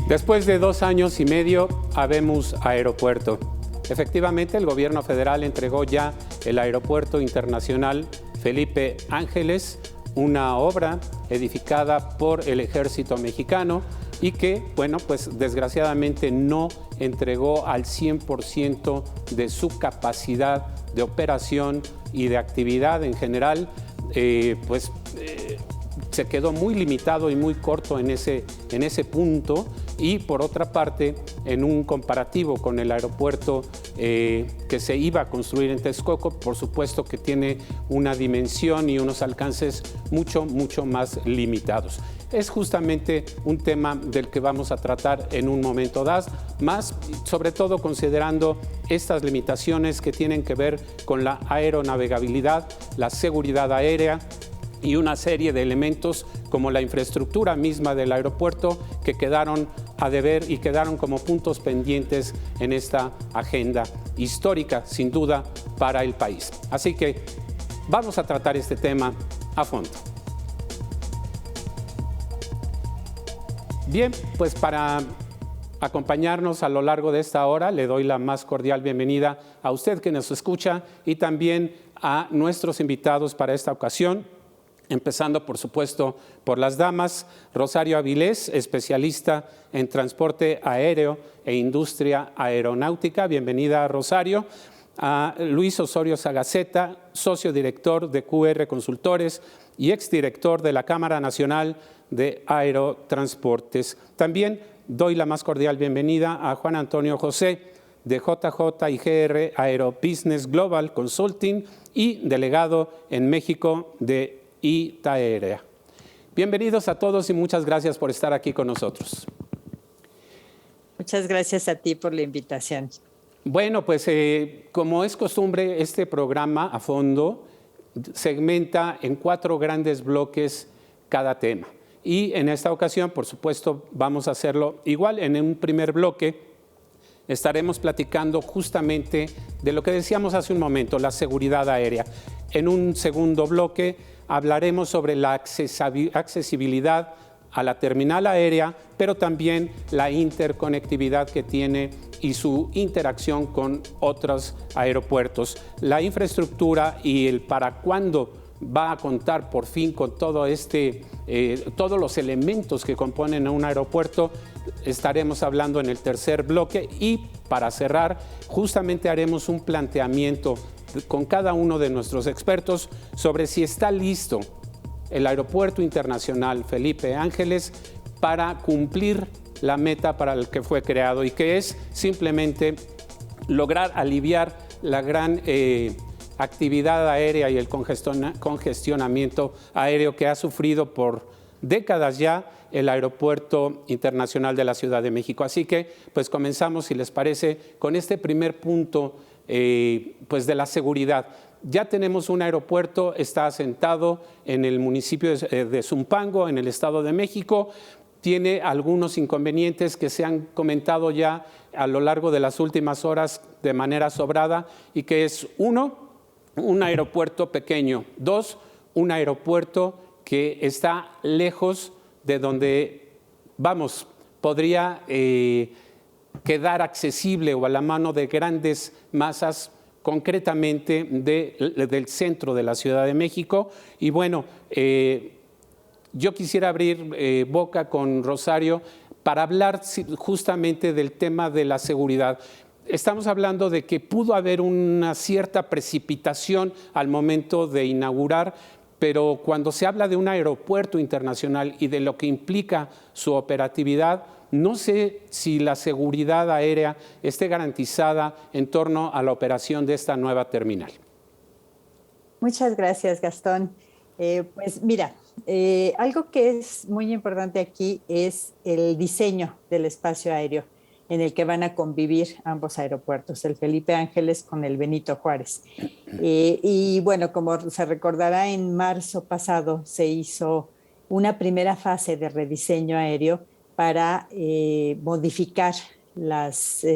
Después de 2 años y medio, habemos aeropuerto. Efectivamente, el gobierno federal entregó ya el Aeropuerto Internacional Felipe Ángeles, una obra edificada por el Ejército Mexicano y que, bueno, pues desgraciadamente no entregó al 100% de su capacidad de operación y de actividad en general, se quedó muy limitado y muy corto en ese punto. Y por otra parte, en un comparativo con el aeropuerto que se iba a construir en Texcoco, por supuesto que tiene una dimensión y unos alcances mucho más limitados. Es justamente un tema del que vamos a tratar en un momento dado, más sobre todo considerando estas limitaciones que tienen que ver con la aeronavegabilidad, la seguridad aérea y una serie de elementos como la infraestructura misma del aeropuerto que quedaron a deber y quedaron como puntos pendientes en esta agenda histórica, sin duda, para el país. Así que vamos a tratar este tema a fondo. Bien, pues para acompañarnos a lo largo de esta hora, le doy la más cordial bienvenida a usted que nos escucha y también a nuestros invitados para esta ocasión. Empezando, por supuesto, por las damas. Rosario Avilés, especialista en transporte aéreo e industria aeronáutica. Bienvenida, Rosario. A Luis Osorio Sagaceta, socio director de QR Consultores y exdirector de la Cámara Nacional de Aerotransportes. También doy la más cordial bienvenida a Juan Antonio José, de JJ y GR Aero Business Global Consulting y delegado en México de Itaerea. Bienvenidos a todos y muchas gracias por estar aquí con nosotros. Muchas gracias a ti por la invitación. Bueno, pues como es costumbre, este programa a fondo segmenta en 4 grandes bloques cada tema. Y en esta ocasión, por supuesto, vamos a hacerlo igual. En un primer bloque estaremos platicando justamente de lo que decíamos hace un momento, la seguridad aérea. En un segundo bloque hablaremos sobre la accesibilidad a la terminal aérea, pero también la interconectividad que tiene y su interacción con otros aeropuertos. La infraestructura y el para cuándo va a contar por fin con todo todos los elementos que componen un aeropuerto, estaremos hablando en el tercer bloque. Y para cerrar, justamente haremos un planteamiento con cada uno de nuestros expertos sobre si está listo el Aeropuerto Internacional Felipe Ángeles para cumplir la meta para la que fue creado y que es simplemente lograr aliviar la gran actividad aérea y el congestionamiento aéreo que ha sufrido por décadas ya el Aeropuerto Internacional de la Ciudad de México. Así que pues comenzamos, si les parece, con este primer punto pues de la seguridad. Ya tenemos un aeropuerto, está asentado en el municipio de Zumpango, en el Estado de México. Tiene algunos inconvenientes que se han comentado ya a lo largo de las últimas horas de manera sobrada, y que es 1, un aeropuerto pequeño; 2, un aeropuerto que está lejos de donde, podría quedar accesible o a la mano de grandes masas, concretamente del centro de la Ciudad de México. Y bueno, yo quisiera abrir boca con Rosario para hablar justamente del tema de la seguridad. Estamos hablando de que pudo haber una cierta precipitación al momento de inaugurar, pero cuando se habla de un aeropuerto internacional y de lo que implica su operatividad, no sé si la seguridad aérea esté garantizada en torno a la operación de esta nueva terminal. Muchas gracias, Gastón. Pues mira, algo que es muy importante aquí es el diseño del espacio aéreo en el que van a convivir ambos aeropuertos, el Felipe Ángeles con el Benito Juárez. Y bueno, como se recordará, en marzo pasado se hizo una primera fase de rediseño aéreo para modificar los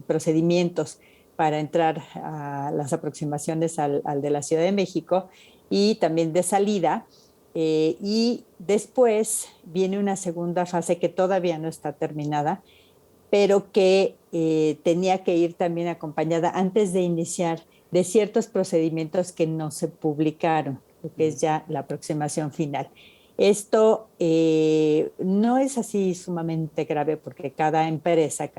procedimientos para entrar a las aproximaciones al de la Ciudad de México y también de salida. y después viene una segunda fase que todavía no está terminada, pero que tenía que ir también acompañada antes de iniciar de ciertos procedimientos que no se publicaron, lo que es ya la aproximación final. Esto no es así sumamente grave porque cada empresa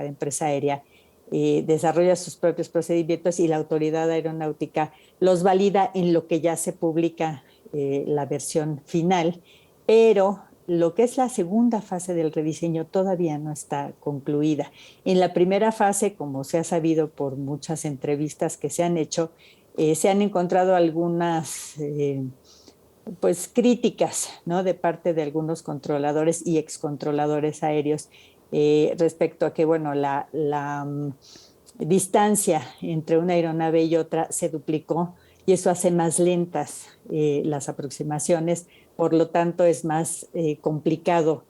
aérea desarrolla sus propios procedimientos y la autoridad aeronáutica los valida en lo que ya se publica la versión final, pero lo que es la segunda fase del rediseño todavía no está concluida. En la primera fase, como se ha sabido por muchas entrevistas que se han hecho, se han encontrado algunas pues críticas, ¿no?, de parte de algunos controladores y excontroladores aéreos respecto a que, bueno, la distancia entre una aeronave y otra se duplicó y eso hace más lentas las aproximaciones, por lo tanto es más complicado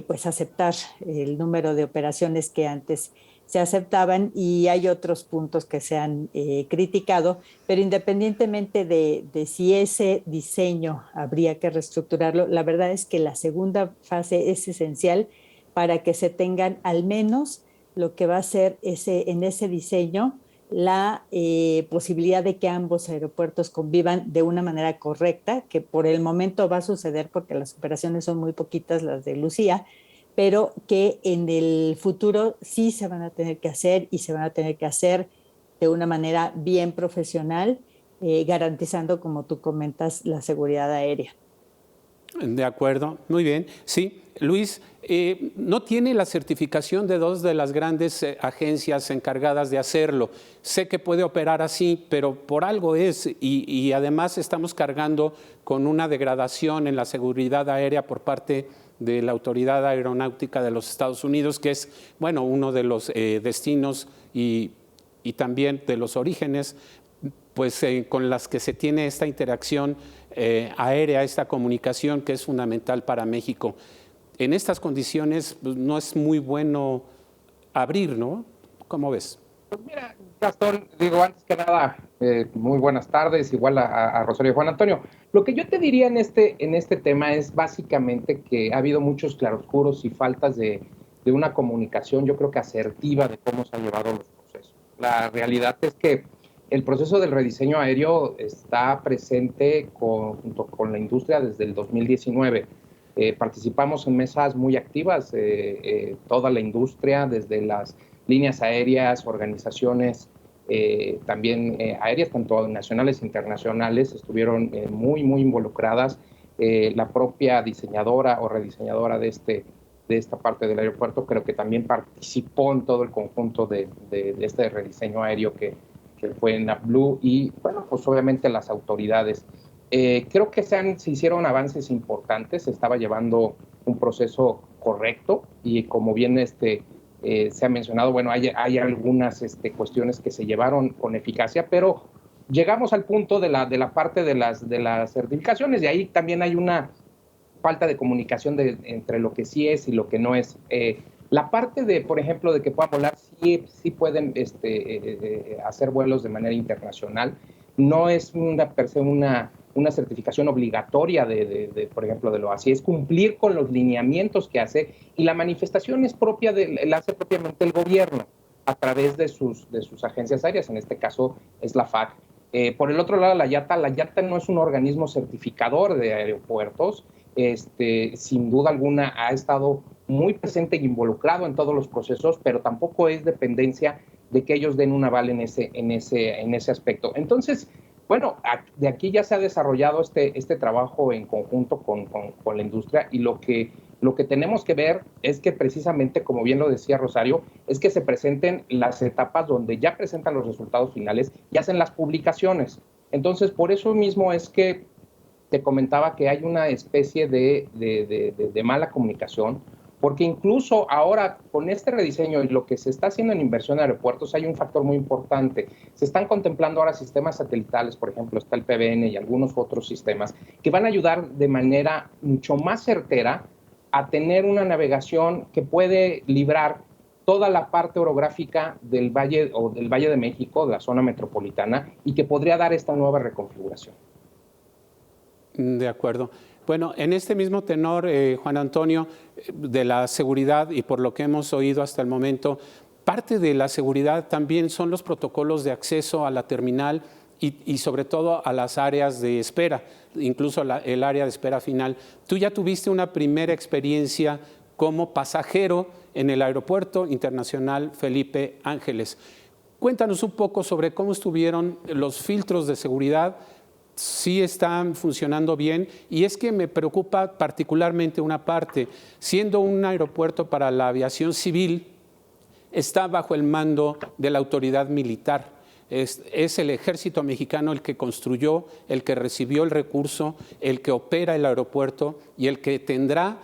pues aceptar el número de operaciones que antes se aceptaban, y hay otros puntos que se han criticado, pero independientemente de si ese diseño habría que reestructurarlo, la verdad es que la segunda fase es esencial para que se tengan al menos lo que va a ser en ese diseño la posibilidad de que ambos aeropuertos convivan de una manera correcta, que por el momento va a suceder porque las operaciones son muy poquitas, las de Lucía, pero que en el futuro sí se van a tener que hacer y se van a tener que hacer de una manera bien profesional, garantizando, como tú comentas, la seguridad aérea. De acuerdo, muy bien. Sí, Luis, no tiene la certificación de dos de las grandes agencias encargadas de hacerlo. Sé que puede operar así, pero por algo es, y además estamos cargando con una degradación en la seguridad aérea por parte de la Autoridad Aeronáutica de los Estados Unidos, que es, bueno, uno de los destinos y también de los orígenes, pues con las que se tiene esta interacción aérea, esta comunicación que es fundamental para México. En estas condiciones pues, no es muy bueno abrir, ¿no? ¿Cómo ves? Pues mira, Gastón, digo, antes que nada, muy buenas tardes, igual a Rosario y Juan Antonio. Lo que yo te diría en este tema es básicamente que ha habido muchos claroscuros y faltas de una comunicación, yo creo que asertiva, de cómo se han llevado los procesos. La realidad es que el proceso del rediseño aéreo está presente junto con la industria desde el 2019. Participamos en mesas muy activas, toda la industria, desde las líneas aéreas, organizaciones también aéreas, tanto nacionales e internacionales, estuvieron muy involucradas. La propia diseñadora o rediseñadora de esta parte del aeropuerto creo que también participó en todo el conjunto de este rediseño aéreo que fue en AppBlue, y bueno, pues obviamente las autoridades. Creo que se hicieron avances importantes, se estaba llevando un proceso correcto y como bien se ha mencionado, bueno, hay algunas cuestiones que se llevaron con eficacia, pero llegamos al punto de la parte de las certificaciones, y ahí también hay una falta de comunicación entre lo que sí es y lo que no es. La parte de, por ejemplo, de que puedan volar, sí pueden hacer vuelos de manera internacional. No es per se una certificación obligatoria por ejemplo, de lo así. Es cumplir con los lineamientos que hace, y la manifestación es propia la hace propiamente el gobierno a través de sus agencias aéreas. En este caso es la FAC. Por el otro lado, la IATA no es un organismo certificador de aeropuertos. Sin duda alguna ha estado muy presente y involucrado en todos los procesos, pero tampoco es dependencia de que ellos den un aval en ese aspecto. Entonces, bueno, de aquí ya se ha desarrollado este trabajo en conjunto con la industria, y lo que tenemos que ver es que precisamente, como bien lo decía Rosario, es que se presenten las etapas donde ya presentan los resultados finales y hacen las publicaciones. Entonces, por eso mismo es que te comentaba que hay una especie de mala comunicación, porque incluso ahora con este rediseño y lo que se está haciendo en inversión en aeropuertos, hay un factor muy importante. Se están contemplando ahora sistemas satelitales, por ejemplo, está el PBN y algunos otros sistemas, que van a ayudar de manera mucho más certera a tener una navegación que puede librar toda la parte orográfica del Valle de México, de la zona metropolitana, y que podría dar esta nueva reconfiguración. De acuerdo. Bueno, en este mismo tenor, Juan Antonio, de la seguridad y por lo que hemos oído hasta el momento, parte de la seguridad también son los protocolos de acceso a la terminal y sobre todo a las áreas de espera, incluso el área de espera final. Tú ya tuviste una primera experiencia como pasajero en el Aeropuerto Internacional Felipe Ángeles. Cuéntanos un poco sobre cómo estuvieron los filtros de seguridad, si están funcionando bien, y es que me preocupa particularmente una parte. Siendo un aeropuerto para la aviación civil, está bajo el mando de la autoridad militar. Es el ejército mexicano el que construyó, el que recibió el recurso, el que opera el aeropuerto y el que tendrá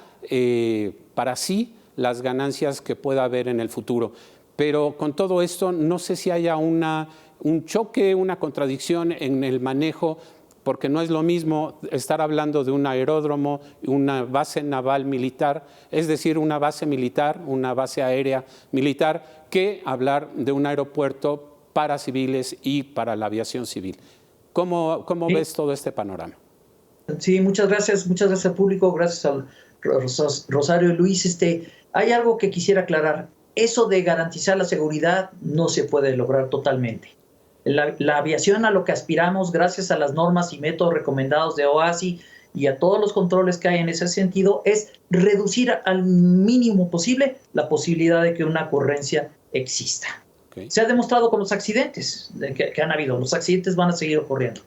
para sí las ganancias que pueda haber en el futuro. Pero con todo esto no sé si haya un choque, una contradicción en el manejo, porque no es lo mismo estar hablando de un aeródromo, una base naval militar, es decir, una base militar, una base aérea militar, que hablar de un aeropuerto para civiles y para la aviación civil. ¿Cómo ves todo este panorama? Sí, muchas gracias al público, gracias al Rosario y Luis. Hay algo que quisiera aclarar. Eso de garantizar la seguridad no se puede lograr totalmente. La aviación, a lo que aspiramos, gracias a las normas y métodos recomendados de OASI y a todos los controles que hay en ese sentido, es reducir al mínimo posible la posibilidad de que una ocurrencia exista. Okay. Se ha demostrado con los accidentes que han habido. Los accidentes van a seguir ocurriendo.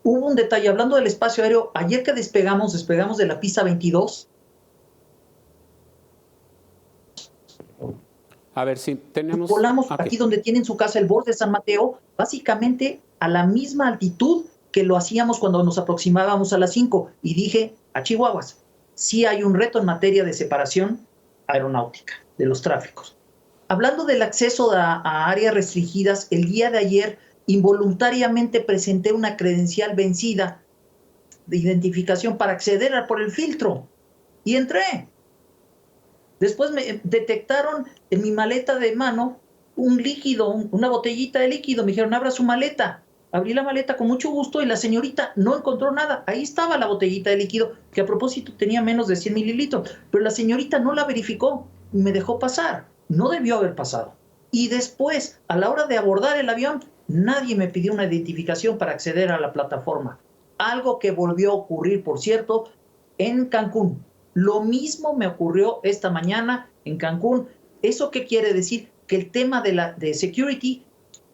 Hubo un detalle, hablando del espacio aéreo, ayer que despegamos de la pista 22. A ver si tenemos... Volamos aquí donde tienen su casa, el borde de San Mateo, básicamente a la misma altitud que lo hacíamos cuando nos aproximábamos a las 5. Y dije, a Chihuahuas, sí hay un reto en materia de separación aeronáutica de los tráficos. Hablando del acceso a áreas restringidas, el día de ayer involuntariamente presenté una credencial vencida de identificación para acceder por el filtro y entré. Después me detectaron en mi maleta de mano un líquido, una botellita de líquido. Me dijeron, abra su maleta. Abrí la maleta con mucho gusto y la señorita no encontró nada. Ahí estaba la botellita de líquido, que a propósito tenía menos de 100 mililitros. Pero la señorita no la verificó y me dejó pasar. No debió haber pasado. Y después, a la hora de abordar el avión, nadie me pidió una identificación para acceder a la plataforma. Algo que volvió a ocurrir, por cierto, en Cancún. Lo mismo me ocurrió esta mañana en Cancún. ¿Eso qué quiere decir? Que el tema de security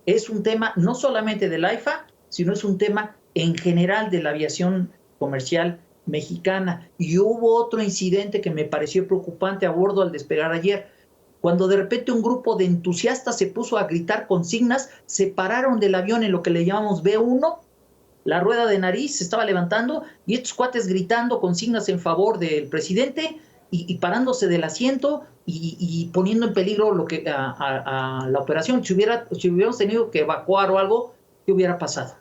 es un tema no solamente del AIFA, sino es un tema en general de la aviación comercial mexicana. Y hubo otro incidente que me pareció preocupante a bordo al despegar ayer. Cuando de repente un grupo de entusiastas se puso a gritar consignas, se pararon del avión en lo que le llamamos B1, la rueda de nariz se estaba levantando y estos cuates gritando consignas en favor del presidente y parándose del asiento y poniendo en peligro a la operación. Si hubiéramos tenido que evacuar o algo, ¿qué hubiera pasado?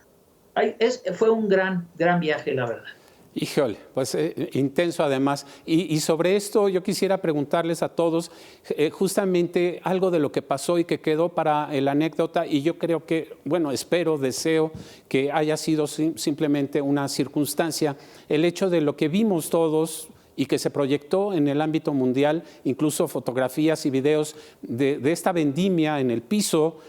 Fue un gran viaje, la verdad. Híjole, pues intenso además. Y sobre esto yo quisiera preguntarles a todos justamente algo de lo que pasó y que quedó para la anécdota, y yo creo que, bueno, deseo que haya sido simplemente una circunstancia, el hecho de lo que vimos todos y que se proyectó en el ámbito mundial, incluso fotografías y videos de esta vendimia en el piso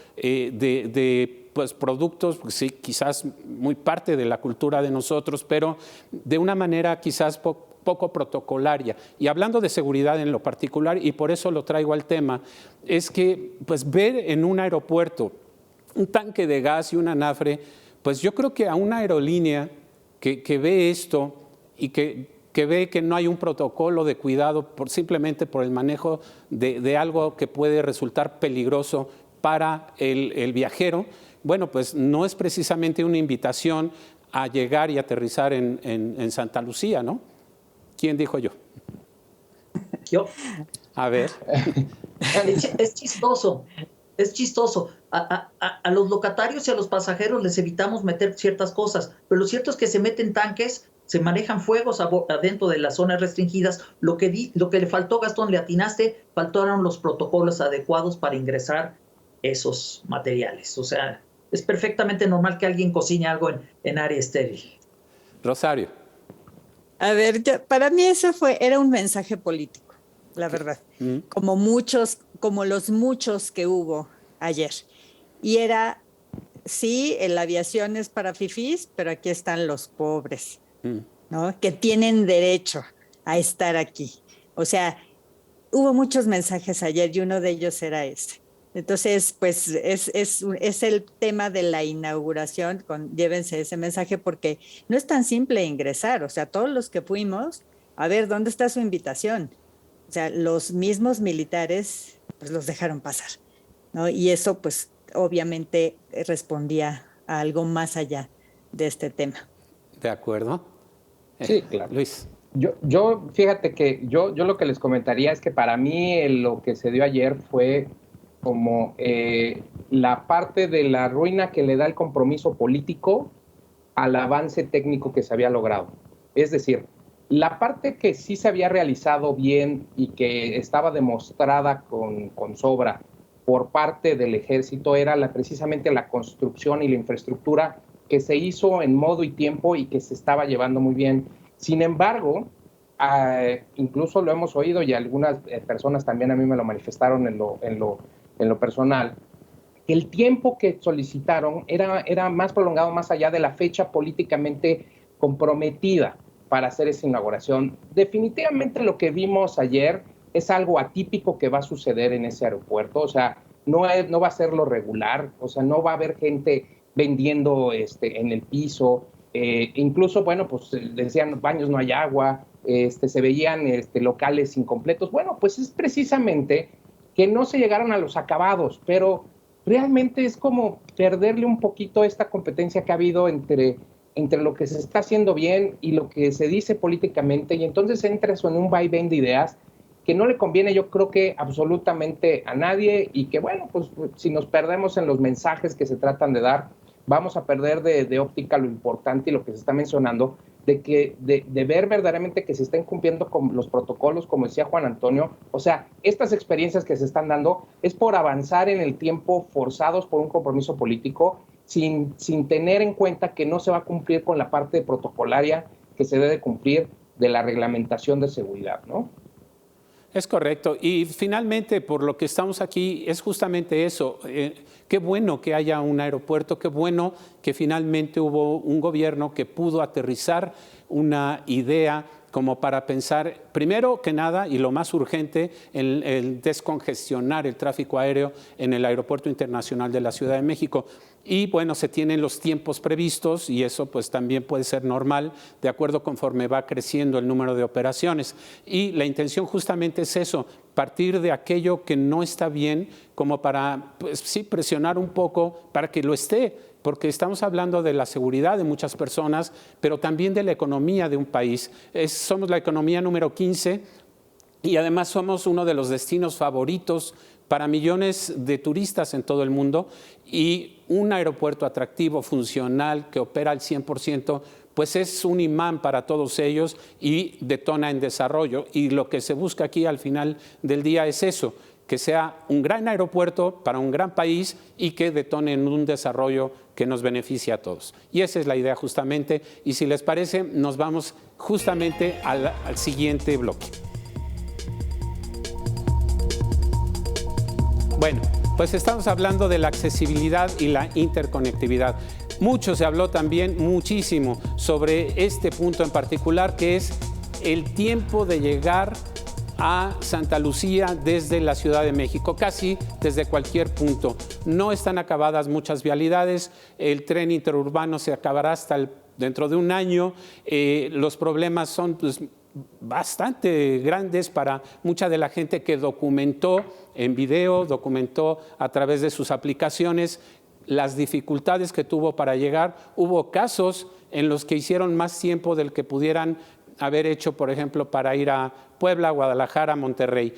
pues productos, pues sí, quizás muy parte de la cultura de nosotros, pero de una manera quizás poco protocolaria. Y hablando de seguridad en lo particular, y por eso lo traigo al tema, es que pues ver en un aeropuerto un tanque de gas y un anafre, pues yo creo que a una aerolínea que ve esto y que ve que no hay un protocolo de cuidado simplemente por el manejo de algo que puede resultar peligroso para el viajero, bueno, pues no es precisamente una invitación a llegar y aterrizar en Santa Lucía, ¿no? ¿Quién dijo yo? Yo. A ver. Es chistoso. A los locatarios y a los pasajeros les evitamos meter ciertas cosas, pero lo cierto es que se meten tanques, se manejan fuegos adentro de las zonas restringidas. Lo que le faltó, Gastón, le atinaste, faltaron los protocolos adecuados para ingresar esos materiales. O sea, es perfectamente normal que alguien cocine algo en área estéril. Rosario. A ver, para mí eso era un mensaje político, la verdad, como los muchos que hubo ayer. Y era, sí, la aviación es para fifís, pero aquí están los pobres, ¿no? Que tienen derecho a estar aquí. O sea, hubo muchos mensajes ayer y uno de ellos era ese. Entonces, pues es el tema de la inauguración, llévense ese mensaje porque no es tan simple ingresar, o sea, todos los que fuimos, a ver, ¿dónde está su invitación? O sea, los mismos militares, pues los dejaron pasar, ¿no? Y eso, pues, obviamente respondía a algo más allá de este tema. ¿De acuerdo? Sí, claro. Luis. Fíjate que yo lo que les comentaría es que para mí lo que se dio ayer fue como la parte de la ruina que le da el compromiso político al avance técnico que se había logrado. Es decir, la parte que sí se había realizado bien y que estaba demostrada con sobra por parte del ejército era precisamente la construcción y la infraestructura que se hizo en modo y tiempo y que se estaba llevando muy bien. Sin embargo, incluso lo hemos oído y algunas personas también a mí me lo manifestaron en lo personal, que el tiempo que solicitaron era más prolongado más allá de la fecha políticamente comprometida para hacer esa inauguración. Definitivamente lo que vimos ayer es algo atípico que va a suceder en ese aeropuerto, o sea, no va a ser lo regular, o sea, no va a haber gente vendiendo en el piso, incluso, bueno, pues decían baños no hay agua, se veían locales incompletos. Bueno, pues es precisamente que no se llegaron a los acabados, pero realmente es como perderle un poquito esta competencia que ha habido entre lo que se está haciendo bien y lo que se dice políticamente, y entonces entra eso en un vaivén de ideas que no le conviene, yo creo que absolutamente a nadie, y que bueno, pues si nos perdemos en los mensajes que se tratan de dar, vamos a perder de óptica lo importante y lo que se está mencionando, de ver verdaderamente que se estén cumpliendo con los protocolos, como decía Juan Antonio. O sea, estas experiencias que se están dando es por avanzar en el tiempo forzados por un compromiso político, sin tener en cuenta que no se va a cumplir con la parte protocolaria que se debe cumplir de la reglamentación de seguridad, ¿no? Es correcto. Y finalmente, por lo que estamos aquí, es justamente eso. Qué bueno que haya un aeropuerto, qué bueno que finalmente hubo un gobierno que pudo aterrizar una idea como para pensar, primero que nada, y lo más urgente, el descongestionar el tráfico aéreo en el Aeropuerto Internacional de la Ciudad de México. Y bueno, se tienen los tiempos previstos y eso pues también puede ser normal de acuerdo conforme va creciendo el número de operaciones. Y la intención justamente es eso, partir de aquello que no está bien como para, pues sí, presionar un poco para que lo esté, porque estamos hablando de la seguridad de muchas personas, pero también de la economía de un país. Somos la economía número 15 y además somos uno de los destinos favoritos para millones de turistas en todo el mundo, y un aeropuerto atractivo, funcional, que opera al 100%, pues es un imán para todos ellos y detona en desarrollo. Y lo que se busca aquí al final del día es eso, que sea un gran aeropuerto para un gran país y que detone en un desarrollo que nos beneficie a todos. Y esa es la idea justamente. Y si les parece, nos vamos justamente al siguiente bloque. Bueno, pues estamos hablando de la accesibilidad y la interconectividad. Mucho se habló también, muchísimo, sobre este punto en particular, que es el tiempo de llegar a Santa Lucía desde la Ciudad de México, casi desde cualquier punto. No están acabadas muchas vialidades, el tren interurbano se acabará hasta dentro de un año, los problemas son pues, bastante grandes para mucha de la gente que documentó en video, documentó a través de sus aplicaciones las dificultades que tuvo para llegar. Hubo casos en los que hicieron más tiempo del que pudieran haber hecho, por ejemplo, para ir a Puebla, Guadalajara, Monterrey.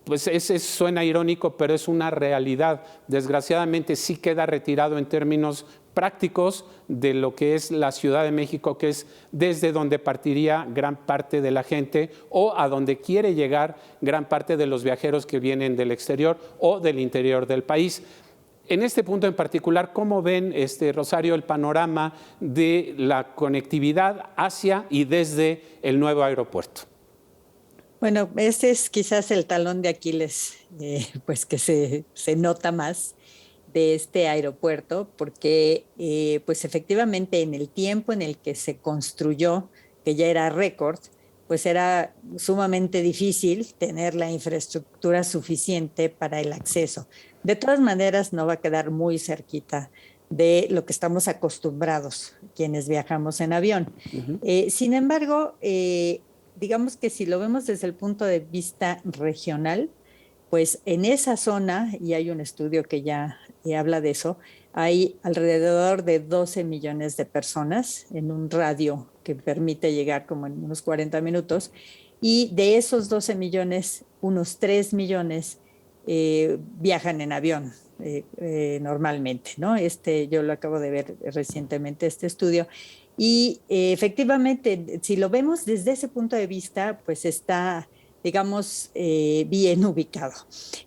Pues ese suena irónico, pero es una realidad. Desgraciadamente sí queda retirado en términos prácticos de lo que es la Ciudad de México, que es desde donde partiría gran parte de la gente o a donde quiere llegar gran parte de los viajeros que vienen del exterior o del interior del país. En este punto en particular, ¿cómo ven, Rosario, el panorama de la conectividad hacia y desde el nuevo aeropuerto? Bueno, ese es quizás el talón de Aquiles, pues que se nota más de este aeropuerto, porque pues efectivamente en el tiempo en el que se construyó, que ya era récord, pues era sumamente difícil tener la infraestructura suficiente para el acceso. De todas maneras, no va a quedar muy cerquita de lo que estamos acostumbrados quienes viajamos en avión. Sin embargo, digamos que si lo vemos desde el punto de vista regional, pues en esa zona, y hay un estudio que ya habla de eso, hay alrededor de 12 millones de personas en un radio que permite llegar como en unos 40 minutos, y de esos 12 millones, unos 3 millones viajan en avión normalmente, ¿no? Yo lo acabo de ver recientemente, este estudio, y efectivamente, si lo vemos desde ese punto de vista, pues está, digamos, bien ubicado.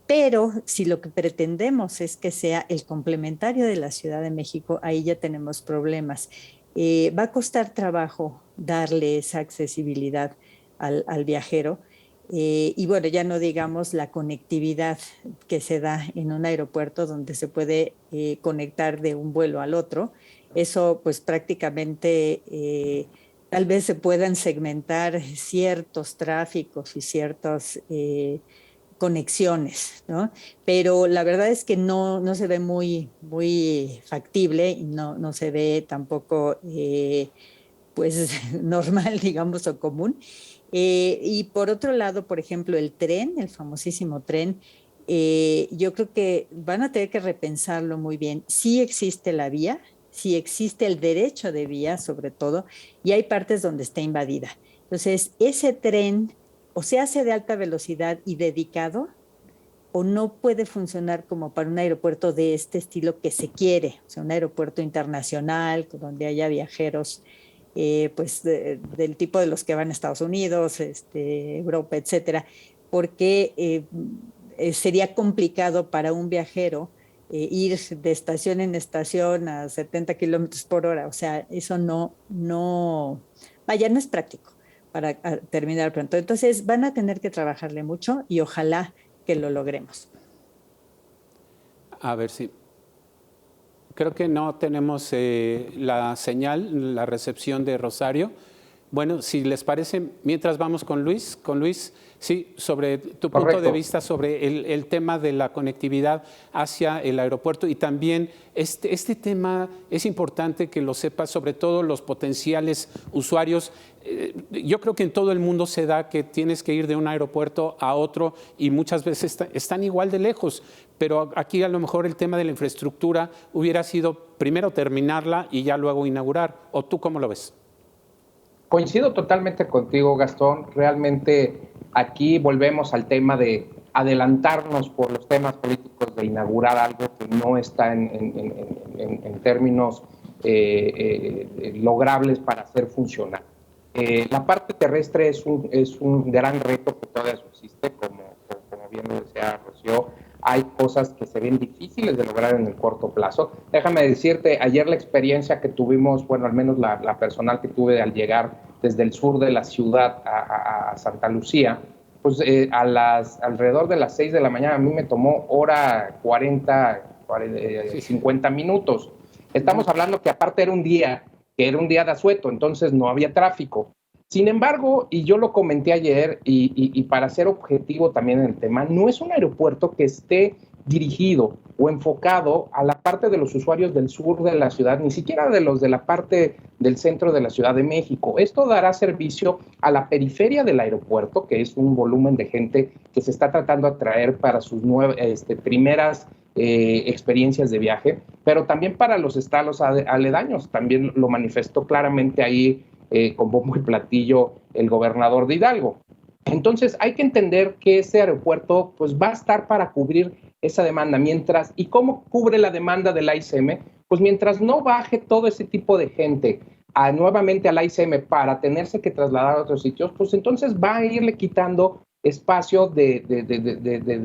Pero si lo que pretendemos es que sea el complementario de la Ciudad de México, ahí ya tenemos problemas. Va a costar trabajo darle esa accesibilidad al viajero. Y bueno, ya no digamos la conectividad que se da en un aeropuerto donde se puede conectar de un vuelo al otro. Eso pues prácticamente tal vez se puedan segmentar ciertos tráficos y ciertas conexiones, ¿no? Pero la verdad es que no se ve muy factible y no se ve tampoco pues normal, digamos, o común. Y por otro lado, por ejemplo, el tren, el famosísimo tren, yo creo que van a tener que repensarlo muy bien. Sí existe la vía, sí existe el derecho de vía, sobre todo, y hay partes donde está invadida. Entonces, ese tren o se hace de alta velocidad y dedicado, o no puede funcionar como para un aeropuerto de este estilo que se quiere, o sea, un aeropuerto internacional donde haya viajeros pues del tipo de los que van a Estados Unidos, Europa, etcétera, porque sería complicado para un viajero ir de estación en estación a 70 kilómetros por hora. O sea, eso no es práctico para terminar pronto. Entonces van a tener que trabajarle mucho y ojalá que lo logremos. A ver si... Creo que no tenemos la señal, la recepción de Rosario. Bueno, si les parece, mientras vamos con Luis. Con Luis, sí, sobre tu punto de vista sobre el tema de la conectividad hacia el aeropuerto y también este tema es importante que lo sepas, sobre todo los potenciales usuarios. Yo creo que en todo el mundo se da que tienes que ir de un aeropuerto a otro y muchas veces están igual de lejos, pero aquí a lo mejor el tema de la infraestructura hubiera sido primero terminarla y ya luego inaugurar. ¿O tú cómo lo ves? Coincido totalmente contigo, Gastón. Realmente aquí volvemos al tema de adelantarnos por los temas políticos de inaugurar algo que no está en términos logrables para hacer funcionar. La parte terrestre es un gran reto que todavía subsiste, como bien lo decía Rocío. Hay cosas que se ven difíciles de lograr en el corto plazo. Déjame decirte, ayer la experiencia que tuvimos, bueno, al menos la personal que tuve al llegar desde el sur de la ciudad a Santa Lucía, pues alrededor de las 6 de la mañana a mí me tomó hora 50 minutos. Estamos hablando que aparte era un día de asueto, entonces no había tráfico. Sin embargo, y yo lo comenté ayer, y para ser objetivo también en el tema, no es un aeropuerto que esté dirigido o enfocado a la parte de los usuarios del sur de la ciudad, ni siquiera de los de la parte del centro de la Ciudad de México. Esto dará servicio a la periferia del aeropuerto, que es un volumen de gente que se está tratando de atraer para sus primeras experiencias de viaje, pero también para los estados aledaños. También lo manifestó claramente ahí con bombo y platillo el gobernador de Hidalgo. Entonces hay que entender que ese aeropuerto pues va a estar para cubrir esa demanda. ¿Y cómo cubre la demanda del AICM? Pues mientras no baje todo ese tipo de gente nuevamente al AICM para tenerse que trasladar a otros sitios, pues entonces va a irle quitando espacio de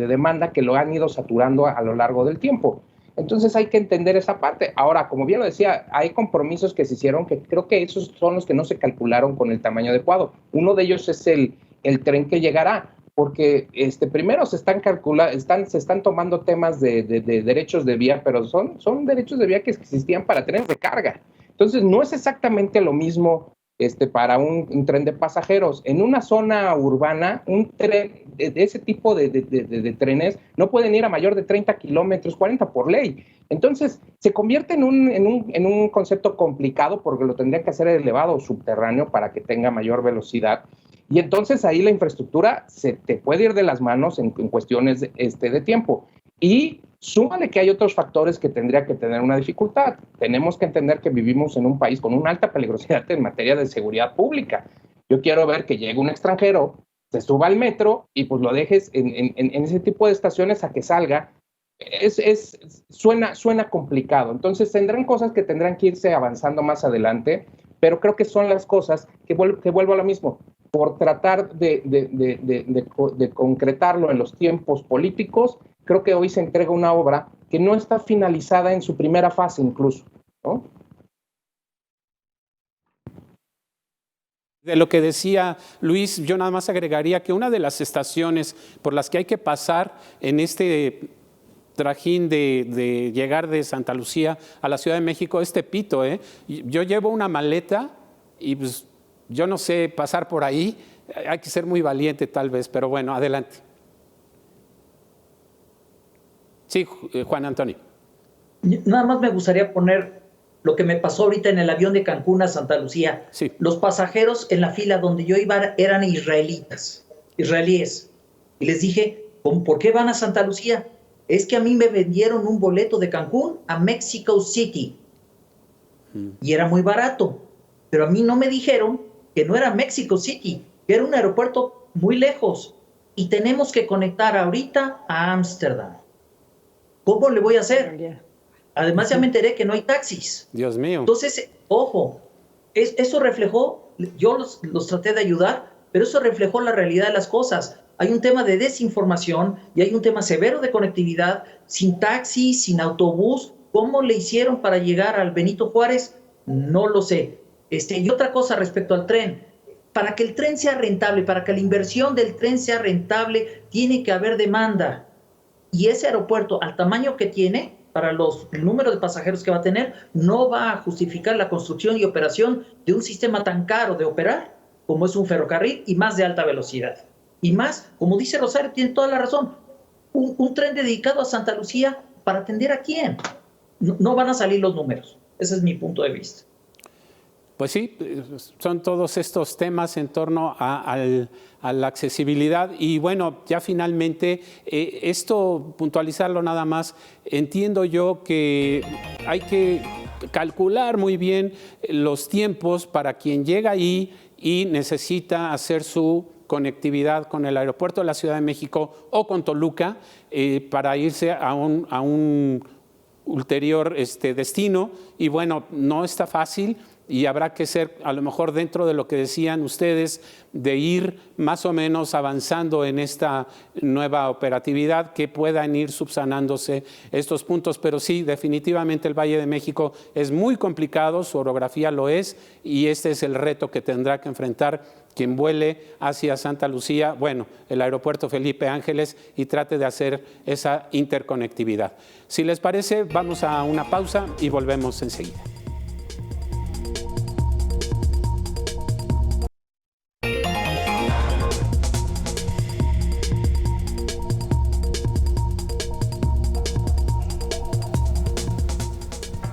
demanda que lo han ido saturando a lo largo del tiempo. Entonces hay que entender esa parte. Ahora, como bien lo decía, hay compromisos que se hicieron que creo que esos son los que no se calcularon con el tamaño adecuado. Uno de ellos es el tren que llegará, porque primero se están tomando temas de derechos de vía, pero son derechos de vía que existían para trenes de carga. Entonces no es exactamente lo mismo para un tren de pasajeros. En una zona urbana, un tren de ese tipo de trenes no pueden ir a mayor de 30 kilómetros, 40 por ley. Entonces, se convierte en un concepto complicado porque lo tendría que hacer elevado o subterráneo para que tenga mayor velocidad. Y entonces ahí la infraestructura se te puede ir de las manos en cuestiones de tiempo. Y súmale que hay otros factores que tendría que tener una dificultad. Tenemos que entender que vivimos en un país con una alta peligrosidad en materia de seguridad pública. Yo quiero ver que llegue un extranjero, se suba al metro y pues lo dejes en ese tipo de estaciones a que salga. Suena complicado. Entonces tendrán cosas que tendrán que irse avanzando más adelante, pero creo que son las cosas que vuelvo a lo mismo. Por tratar de concretarlo en los tiempos políticos, creo que hoy se entrega una obra que no está finalizada en su primera fase incluso, ¿no? De lo que decía Luis, yo nada más agregaría que una de las estaciones por las que hay que pasar en este trajín de llegar de Santa Lucía a la Ciudad de México es Tepito, ¿eh? Yo llevo una maleta y pues yo no sé pasar por ahí, hay que ser muy valiente tal vez, pero bueno, adelante. Sí, Juan Antonio. Nada más me gustaría poner lo que me pasó ahorita en el avión de Cancún a Santa Lucía. Sí. Los pasajeros en la fila donde yo iba eran israelíes. Y les dije, ¿por qué van a Santa Lucía? Es que a mí me vendieron un boleto de Cancún a Mexico City. Y era muy barato. Pero a mí no me dijeron que no era Mexico City, que era un aeropuerto muy lejos. Y tenemos que conectar ahorita a Ámsterdam. ¿Cómo le voy a hacer? Además ya me enteré que no hay taxis. Dios mío. Entonces, ojo, eso reflejó, yo los traté de ayudar, pero eso reflejó la realidad de las cosas. Hay un tema de desinformación y hay un tema severo de conectividad, sin taxi, sin autobús. ¿Cómo le hicieron para llegar al Benito Juárez? No lo sé. Y otra cosa respecto al tren. Para que el tren sea rentable, para que la inversión del tren sea rentable, tiene que haber demanda. Y ese aeropuerto, al tamaño que tiene, para los números de pasajeros que va a tener, no va a justificar la construcción y operación de un sistema tan caro de operar como es un ferrocarril y más de alta velocidad. Y más, como dice Rosario, tiene toda la razón, un tren dedicado a Santa Lucía, ¿para atender a quién? No van a salir los números. Ese es mi punto de vista. Pues sí, son todos estos temas en torno a la accesibilidad y bueno, ya finalmente esto puntualizarlo nada más, entiendo yo que hay que calcular muy bien los tiempos para quien llega ahí y necesita hacer su conectividad con el aeropuerto de la Ciudad de México o con Toluca para irse a un ulterior destino y bueno, no está fácil. Y habrá que ser, a lo mejor dentro de lo que decían ustedes, de ir más o menos avanzando en esta nueva operatividad, que puedan ir subsanándose estos puntos. Pero sí, definitivamente el Valle de México es muy complicado, su orografía lo es, y este es el reto que tendrá que enfrentar quien vuele hacia Santa Lucía, bueno, el aeropuerto Felipe Ángeles, y trate de hacer esa interconectividad. Si les parece, vamos a una pausa y volvemos enseguida.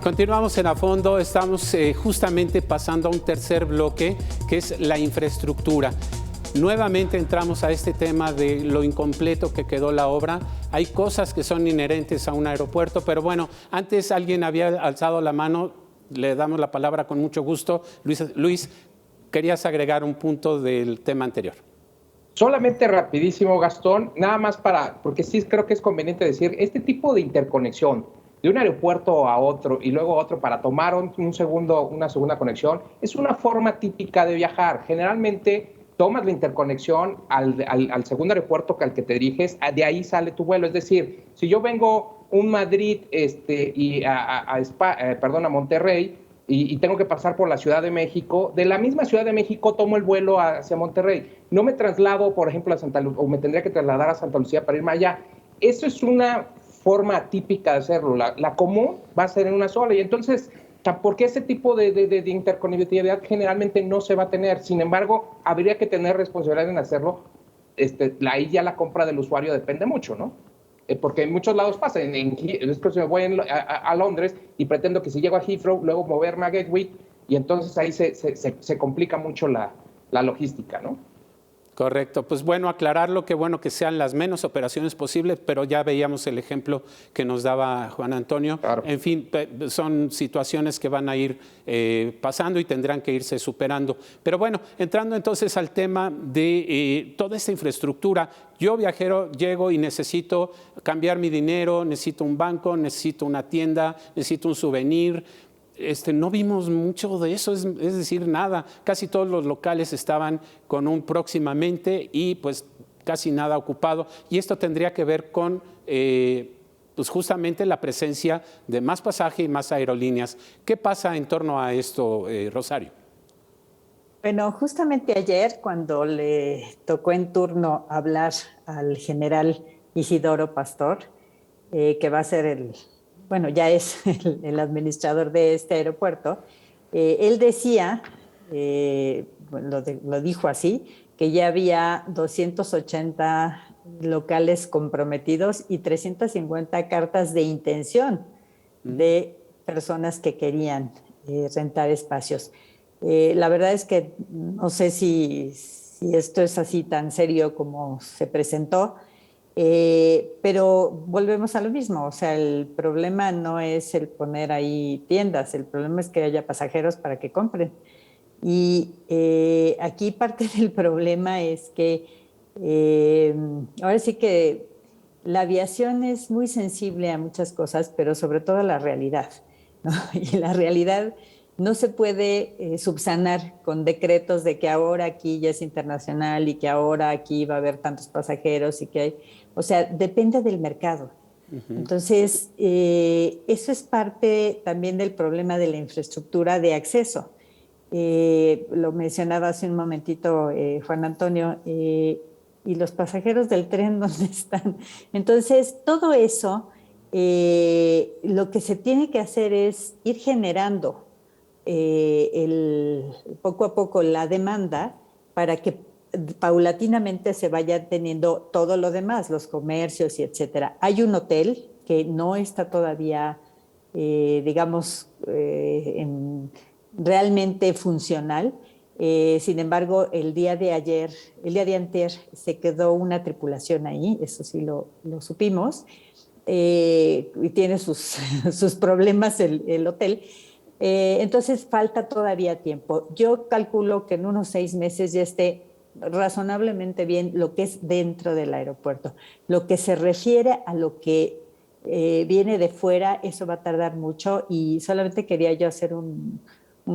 Continuamos en A Fondo, estamos justamente pasando a un tercer bloque que es la infraestructura. Nuevamente entramos a este tema de lo incompleto que quedó la obra. Hay cosas que son inherentes a un aeropuerto, pero bueno, antes alguien había alzado la mano, le damos la palabra con mucho gusto. Luis, querías agregar un punto del tema anterior. Solamente rapidísimo, Gastón, nada más porque sí creo que es conveniente decir, este tipo de interconexión de un aeropuerto a otro y luego otro para tomar una segunda conexión, es una forma típica de viajar. Generalmente tomas la interconexión al segundo aeropuerto al que te diriges, de ahí sale tu vuelo. Es decir, si yo vengo un Madrid y a Monterrey, y tengo que pasar por la Ciudad de México, de la misma Ciudad de México tomo el vuelo hacia Monterrey. No me traslado, por ejemplo, a Santa Lucía, o me tendría que trasladar a Santa Lucía para irme allá. Eso es una forma típica de hacerlo. La común va a ser en una sola, y entonces, porque ese tipo de interconectividad generalmente no se va a tener. Sin embargo, habría que tener responsabilidad en hacerlo. Ahí ya la compra del usuario depende mucho, ¿no? Porque en muchos lados pasa. Después me voy a Londres y pretendo que si llego a Heathrow, luego moverme a Gatwick, y entonces ahí se complica mucho la logística, ¿no? Correcto. Pues bueno, aclararlo, que bueno que sean las menos operaciones posibles, pero ya veíamos el ejemplo que nos daba Juan Antonio. Claro. En fin, son situaciones que van a ir pasando y tendrán que irse superando. Pero bueno, entrando entonces al tema de toda esta infraestructura, yo viajero llego y necesito cambiar mi dinero, necesito un banco, necesito una tienda, necesito un souvenir. No vimos mucho de eso, es decir, nada. Casi todos los locales estaban con un próximamente y pues casi nada ocupado. Y esto tendría que ver con pues justamente la presencia de más pasaje y más aerolíneas. ¿Qué pasa en torno a esto, Rosario? Bueno, justamente ayer, cuando le tocó en turno hablar al general Isidoro Pastor, que va a ser ya es el administrador de este aeropuerto, él decía, lo dijo así, que ya había 280 locales comprometidos y 350 cartas de intención de personas que querían rentar espacios. La verdad es que no sé si esto es así tan serio como se presentó, pero volvemos a lo mismo. O sea, el problema no es el poner ahí tiendas, el problema es que haya pasajeros para que compren. Y aquí parte del problema es que ahora sí que la aviación es muy sensible a muchas cosas, pero sobre todo a la realidad, ¿no? Y la realidad no se puede subsanar con decretos de que ahora aquí ya es internacional y que ahora aquí va a haber tantos pasajeros y que hay, o sea, depende del mercado. Entonces, eso es parte también del problema de la infraestructura de acceso. Lo mencionaba hace un momentito Juan Antonio, y los pasajeros del tren, ¿dónde están? Entonces, todo eso, lo que se tiene que hacer es ir generando poco a poco la demanda para que paulatinamente se vaya teniendo todo lo demás, los comercios y etcétera. Hay un hotel que no está todavía, realmente funcional. Sin embargo, el día de antier, se quedó una tripulación ahí, eso sí lo supimos, y tiene sus problemas el hotel. Entonces falta todavía tiempo. Yo calculo que en unos 6 meses ya esté razonablemente bien lo que es dentro del aeropuerto. Lo que se refiere a lo que viene de fuera, eso va a tardar mucho, y solamente quería yo hacer un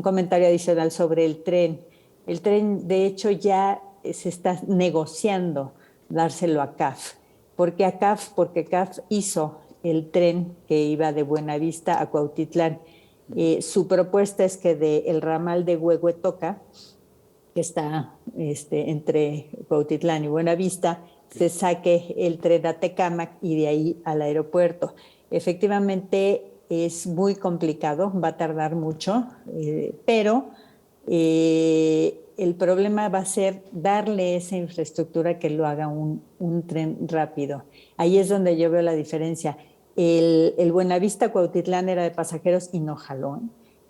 comentario adicional sobre el tren. El tren, de hecho, ya se está negociando dárselo a CAF. ¿Por qué a CAF? Porque CAF hizo el tren que iba de Buenavista a Cuautitlán. Su propuesta es que del ramal de Huehuetoca, que está entre Cuautitlán y Buenavista, se saque el tren a Tecámac y de ahí al aeropuerto. Efectivamente es muy complicado, va a tardar mucho, pero el problema va a ser darle esa infraestructura que lo haga un tren rápido. Ahí es donde yo veo la diferencia. El Buenavista-Cuautitlán era de pasajeros y no jaló.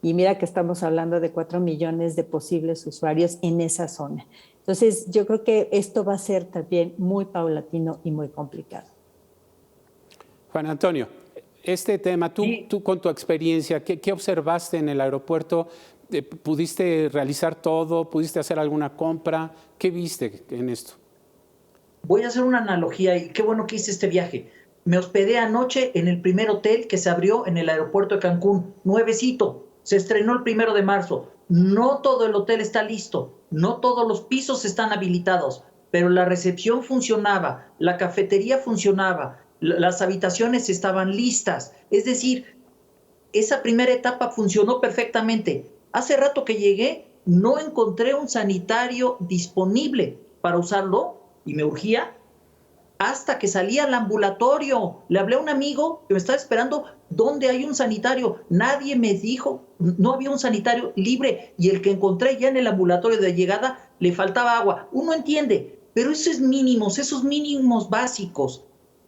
Y mira que estamos hablando de 4 millones de posibles usuarios en esa zona. Entonces, yo creo que esto va a ser también muy paulatino y muy complicado. Juan Antonio, este tema, tú con tu experiencia, ¿qué observaste en el aeropuerto? ¿Pudiste realizar todo? ¿Pudiste hacer alguna compra? ¿Qué viste en esto? Voy a hacer una analogía y qué bueno que hice este viaje. Me hospedé anoche en el primer hotel que se abrió en el aeropuerto de Cancún, nuevecito, se estrenó el 1 de marzo. No todo el hotel está listo, no todos los pisos están habilitados, pero la recepción funcionaba, la cafetería funcionaba, las habitaciones estaban listas. Es decir, esa primera etapa funcionó perfectamente. Hace rato que llegué, no encontré un sanitario disponible para usarlo y me urgía hasta que salí al ambulatorio. Le hablé a un amigo que me estaba esperando. ¿Dónde hay un sanitario? Nadie me dijo, no había un sanitario libre, y el que encontré ya en el ambulatorio de llegada le faltaba agua. Uno entiende, pero esos mínimos básicos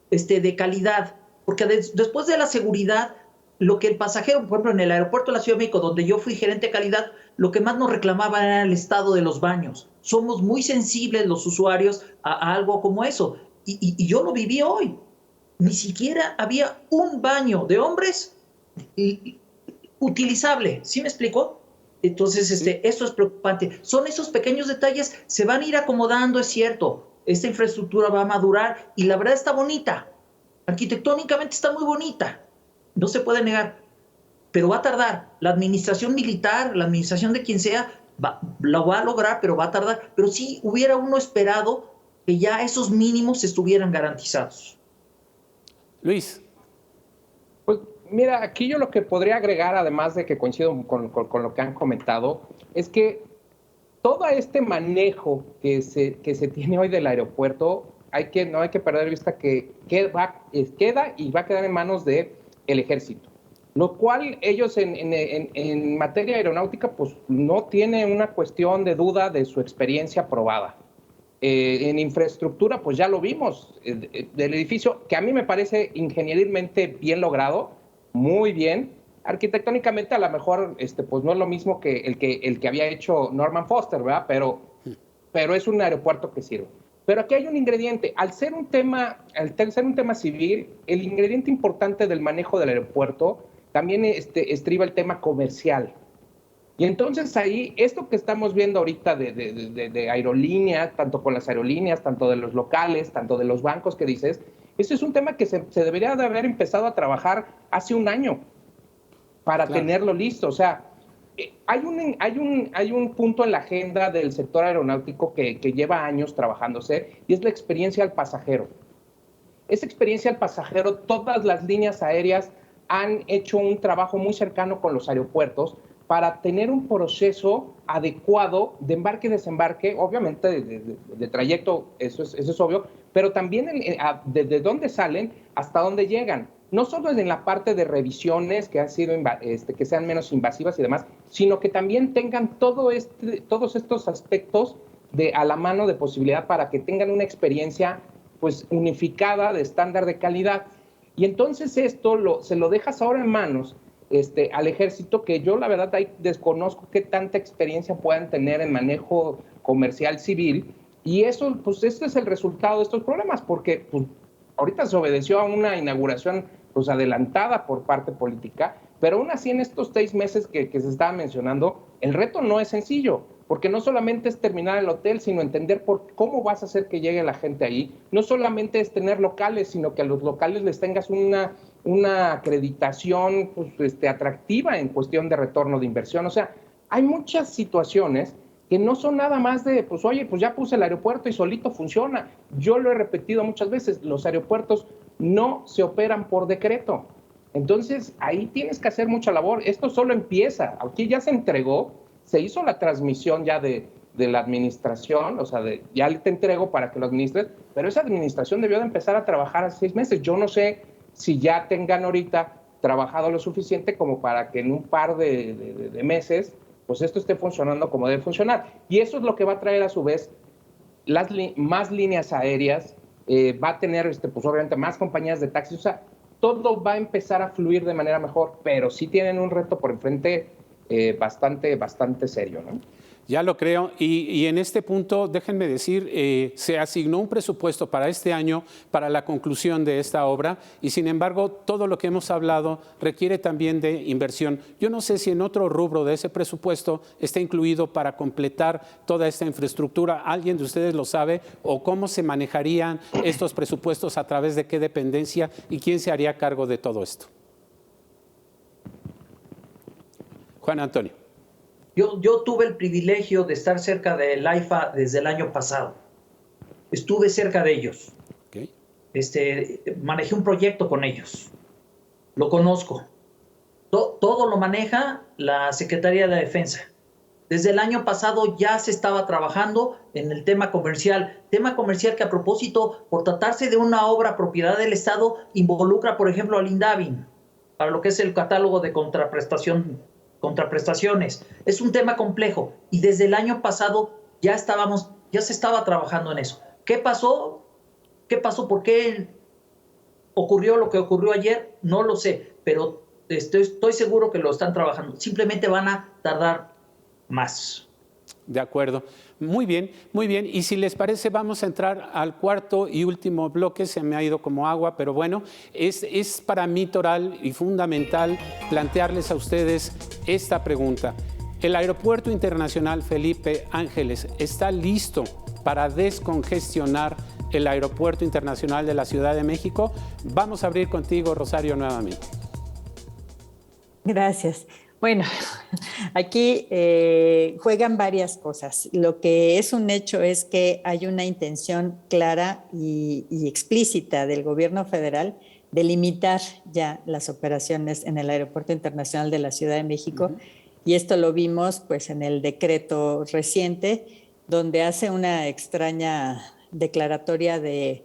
de calidad, porque después de la seguridad, lo que el pasajero, por ejemplo, en el aeropuerto de la Ciudad de México, donde yo fui gerente de calidad, lo que más nos reclamaban era el estado de los baños. Somos muy sensibles los usuarios a algo como eso. Y yo lo viví hoy. Ni siquiera había un baño de hombres utilizable. ¿Sí me explico? Entonces, esto es preocupante. Son esos pequeños detalles, se van a ir acomodando, es cierto. Esta infraestructura va a madurar y la verdad está bonita. Arquitectónicamente está muy bonita. No se puede negar. Pero va a tardar. La administración militar, la administración de quien sea, lo va a lograr, pero va a tardar. Pero sí hubiera uno esperado que ya esos mínimos estuvieran garantizados. Luis. Pues mira, aquí yo lo que podría agregar, además de que coincido con lo que han comentado, es que todo este manejo que se tiene hoy del aeropuerto, no hay que perder de vista que queda y va a quedar en manos del Ejército. Lo cual ellos en materia aeronáutica pues no tiene una cuestión de duda de su experiencia probada. En infraestructura, pues ya lo vimos, del edificio, que a mí me parece ingenierilmente bien logrado, muy bien. Arquitectónicamente, a lo mejor, pues no es lo mismo que el que había hecho Norman Foster, ¿verdad? Pero es un aeropuerto que sirve. Pero aquí hay un ingrediente. Al ser un tema civil, el ingrediente importante del manejo del aeropuerto también estriba el tema comercial. Y entonces ahí, esto que estamos viendo ahorita de aerolíneas, tanto con las aerolíneas, tanto de los locales, tanto de los bancos que dices, eso es un tema que se debería de haber empezado a trabajar hace un año para tenerlo listo. O sea, hay un punto en la agenda del sector aeronáutico que lleva años trabajándose y es la experiencia al pasajero. Esa experiencia al pasajero, todas las líneas aéreas han hecho un trabajo muy cercano con los aeropuertos para tener un proceso adecuado de embarque y desembarque, obviamente de trayecto, eso es obvio, pero también desde dónde salen hasta dónde llegan. No solo en la parte de revisiones que que sean menos invasivas y demás, sino que también tengan todos estos aspectos a la mano de posibilidad para que tengan una experiencia pues unificada de estándar de calidad. Y entonces esto se lo dejas ahora en manos al Ejército, que yo la verdad ahí desconozco qué tanta experiencia puedan tener en manejo comercial civil, y eso, pues este es el resultado de estos problemas, porque pues, ahorita se obedeció a una inauguración pues adelantada por parte política, pero aún así en estos 6 meses que se estaba mencionando, el reto no es sencillo, porque no solamente es terminar el hotel, sino entender cómo vas a hacer que llegue la gente ahí. No solamente es tener locales, sino que a los locales les tengas una acreditación pues, atractiva en cuestión de retorno de inversión. O sea, hay muchas situaciones que no son nada más de, pues oye, pues ya puse el aeropuerto y solito funciona. Yo lo he repetido muchas veces, los aeropuertos no se operan por decreto. Entonces, ahí tienes que hacer mucha labor. Esto solo empieza. Aquí ya se entregó, se hizo la transmisión ya de la administración, o sea, ya te entrego para que lo administres, pero esa administración debió de empezar a trabajar hace 6 meses. Yo no sé si ya tengan ahorita trabajado lo suficiente como para que en un par de meses, pues esto esté funcionando como debe funcionar. Y eso es lo que va a traer a su vez más líneas aéreas, va a tener, pues obviamente, más compañías de taxis, o sea, todo va a empezar a fluir de manera mejor, pero sí tienen un reto por enfrente bastante serio, ¿no? Ya lo creo, y en este punto, déjenme decir, se asignó un presupuesto para este año para la conclusión de esta obra, y sin embargo, todo lo que hemos hablado requiere también de inversión. Yo no sé si en otro rubro de ese presupuesto está incluido para completar toda esta infraestructura. ¿Alguien de ustedes lo sabe? ¿O cómo se manejarían estos presupuestos, a través de qué dependencia, y quién se haría cargo de todo esto? Juan Antonio. Yo tuve el privilegio de estar cerca del AIFA desde el año pasado. Estuve cerca de ellos. Okay. manejé un proyecto con ellos. Lo conozco. Todo lo maneja la Secretaría de la Defensa. Desde el año pasado ya se estaba trabajando en el tema comercial que a propósito, por tratarse de una obra propiedad del Estado, involucra, por ejemplo, al INDAVIN, para lo que es el catálogo de contraprestaciones. Es un tema complejo y desde el año pasado ya se estaba trabajando en eso. ¿Qué pasó? ¿Por qué ocurrió lo que ocurrió ayer? No lo sé, pero estoy seguro que lo están trabajando. Simplemente van a tardar más. De acuerdo. Muy bien, muy bien. Y si les parece, vamos a entrar al cuarto y último bloque. Se me ha ido como agua, pero bueno, es para mí toral y fundamental plantearles a ustedes esta pregunta. ¿El Aeropuerto Internacional Felipe Ángeles está listo para descongestionar el Aeropuerto Internacional de la Ciudad de México? Vamos a abrir contigo, Rosario, nuevamente. Gracias. Bueno, aquí juegan varias cosas. Lo que es un hecho es que hay una intención clara y explícita del gobierno federal de limitar ya las operaciones en el Aeropuerto Internacional de la Ciudad de México. Y esto lo vimos pues en el decreto reciente, donde hace una extraña declaratoria de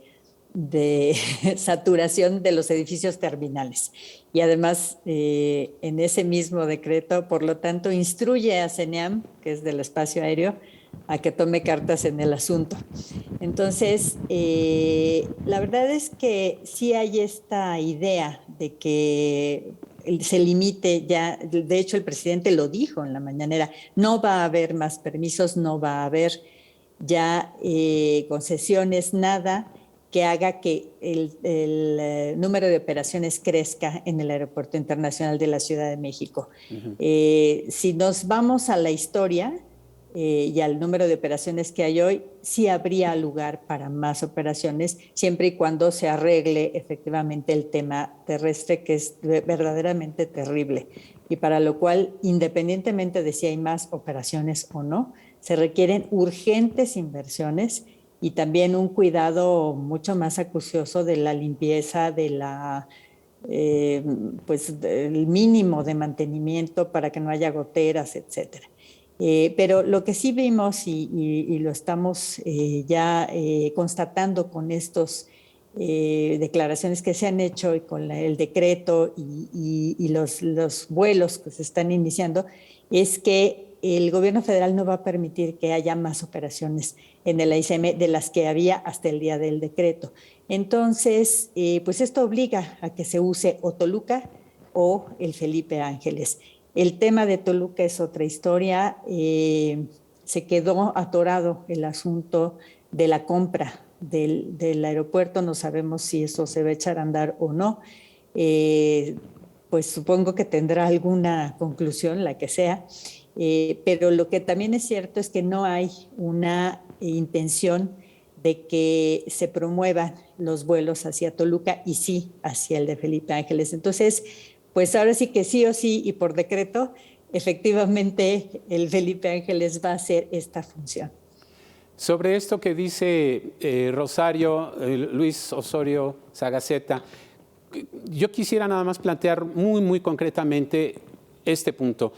saturación de los edificios terminales. Y además, en ese mismo decreto, por lo tanto, instruye a CENEAM, que es del espacio aéreo, a que tome cartas en el asunto. Entonces, la verdad es que sí hay esta idea de que se limite ya, de hecho el presidente lo dijo en la mañanera, no va a haber más permisos, no va a haber ya concesiones, nada que haga que el número de operaciones crezca en el Aeropuerto Internacional de la Ciudad de México. Si nos vamos a la historia y al número de operaciones que hay hoy, sí habría lugar para más operaciones, siempre y cuando se arregle efectivamente el tema terrestre, que es verdaderamente terrible, y para lo cual, independientemente de si hay más operaciones o no, se requieren urgentes inversiones y también un cuidado mucho más acucioso de la limpieza, de la, pues, el mínimo de mantenimiento para que no haya goteras, etcétera. Pero lo que sí vimos y lo estamos ya constatando con estas declaraciones que se han hecho y con el decreto y los vuelos que se están iniciando, es que el gobierno federal no va a permitir que haya más operaciones en el AICM de las que había hasta el día del decreto. Entonces, pues esto obliga a que se use o Toluca o el Felipe Ángeles. El tema de Toluca es otra historia. Se quedó atorado el asunto de la compra del aeropuerto. No sabemos si eso se va a echar a andar o no. Pues supongo que tendrá alguna conclusión, la que sea. Pero lo que también es cierto es que no hay una intención de que se promuevan los vuelos hacia Toluca y sí hacia el de Felipe Ángeles. Entonces, pues ahora sí que sí o sí y por decreto, efectivamente el Felipe Ángeles va a hacer esta función. Sobre esto que dice Rosario, Luis Osorio Sagaceta, yo quisiera nada más plantear muy concretamente este punto.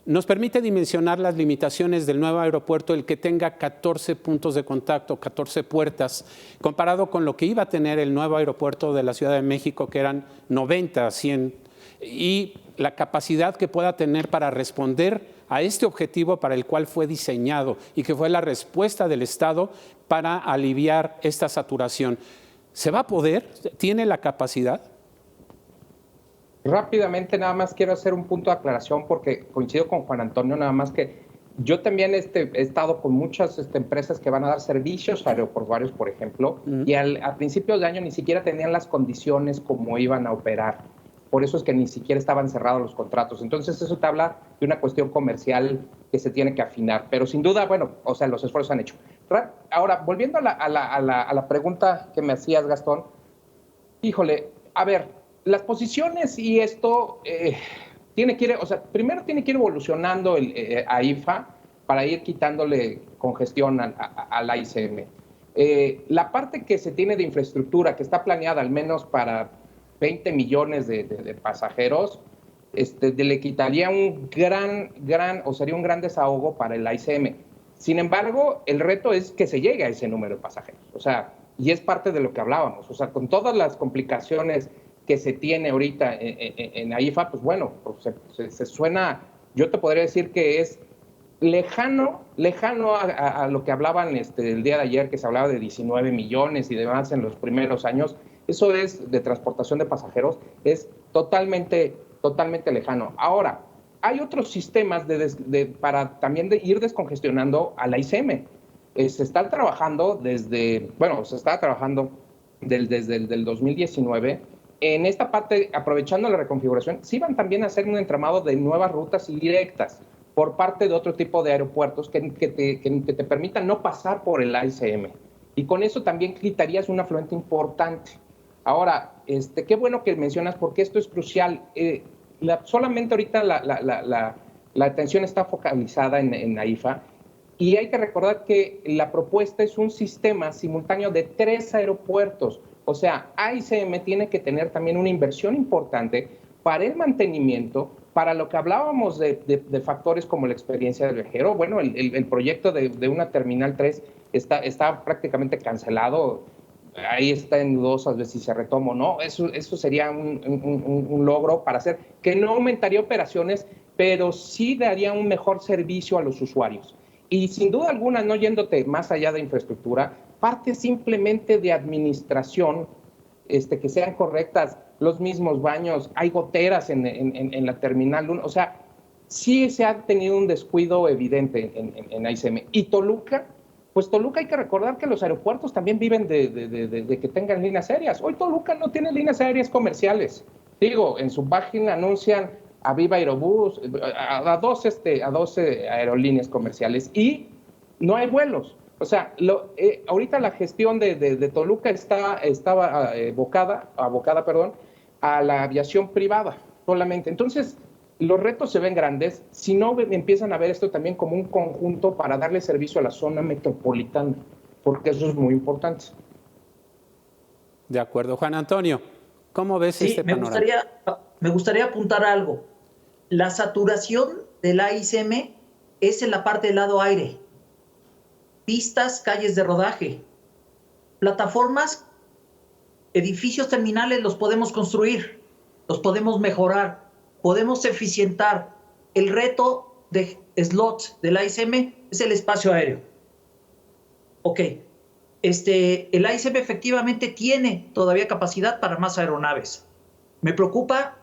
Nos permite dimensionar las limitaciones del nuevo aeropuerto, el que tenga 14 puntos de contacto, 14 puertas, comparado con lo que iba a tener el nuevo aeropuerto de la Ciudad de México, que eran 90, 100, y la capacidad que pueda tener para responder a este objetivo para el cual fue diseñado y que fue la respuesta del Estado para aliviar esta saturación. ¿Se va a poder? ¿Tiene la capacidad? Rápidamente, nada más quiero hacer un punto de aclaración porque coincido con Juan Antonio, nada más que yo también he estado con muchas empresas que van a dar servicios aeroportuarios, por ejemplo, y a principios de año ni siquiera tenían las condiciones como iban a operar. Por eso es que ni siquiera estaban cerrados los contratos. Entonces eso te habla de una cuestión comercial que se tiene que afinar. Pero sin duda, bueno, o sea, los esfuerzos han hecho. Ahora, volviendo a la pregunta que me hacías, Gastón, híjole, a ver, las posiciones y esto primero tiene que ir evolucionando a IFA para ir quitándole congestión a la ICM. La parte que se tiene de infraestructura, que está planeada al menos para 20 millones de pasajeros, le quitaría sería un gran desahogo para el AICM. Sin embargo, el reto es que se llegue a ese número de pasajeros. O sea, y es parte de lo que hablábamos. O sea, con todas las complicaciones que se tiene ahorita en AIFA, pues bueno, pues se suena, yo te podría decir que es lejano a lo que hablaban el día de ayer, que se hablaba de 19 millones y demás en los primeros años. Eso es de transportación de pasajeros, es totalmente lejano. Ahora, hay otros sistemas para también ir descongestionando a la ICM. Se está trabajando desde el 2019 en esta parte, aprovechando la reconfiguración. Sí van también a hacer un entramado de nuevas rutas indirectas por parte de otro tipo de aeropuertos que te permitan no pasar por el AICM. Y con eso también quitarías un afluente importante. Ahora, qué bueno que mencionas, porque esto es crucial. Solamente ahorita la atención está focalizada en AIFA, y hay que recordar que la propuesta es un sistema simultáneo de 3 aeropuertos. O sea, AICM tiene que tener también una inversión importante para el mantenimiento, para lo que hablábamos de factores como la experiencia del viajero. Bueno, el proyecto de una Terminal 3 está prácticamente cancelado. Ahí está en dudosas de si se retoma o no. Eso sería un logro para hacer, que no aumentaría operaciones, pero sí daría un mejor servicio a los usuarios. Y sin duda alguna, no yéndote más allá de infraestructura, parte simplemente de administración, que sean correctas los mismos baños, hay goteras en la Terminal 1, o sea, sí se ha tenido un descuido evidente en AICM. Y Toluca, pues Toluca hay que recordar que los aeropuertos también viven de que tengan líneas aéreas. Hoy Toluca no tiene líneas aéreas comerciales. Digo, en su página anuncian a Viva Aerobús, a 12 aerolíneas comerciales, y no hay vuelos. O sea, ahorita la gestión de Toluca estaba abocada a la aviación privada solamente. Entonces, los retos se ven grandes si no empiezan a ver esto también como un conjunto para darle servicio a la zona metropolitana, porque eso es muy importante. De acuerdo. Juan Antonio, ¿cómo ves este panorama? Me gustaría apuntar algo. La saturación del AICM es en la parte del lado aire. Pistas, calles de rodaje, plataformas, edificios terminales los podemos construir, los podemos mejorar, podemos eficientar. El reto de slots del AICM es el espacio aéreo. Ok, el AICM efectivamente tiene todavía capacidad para más aeronaves. Me preocupa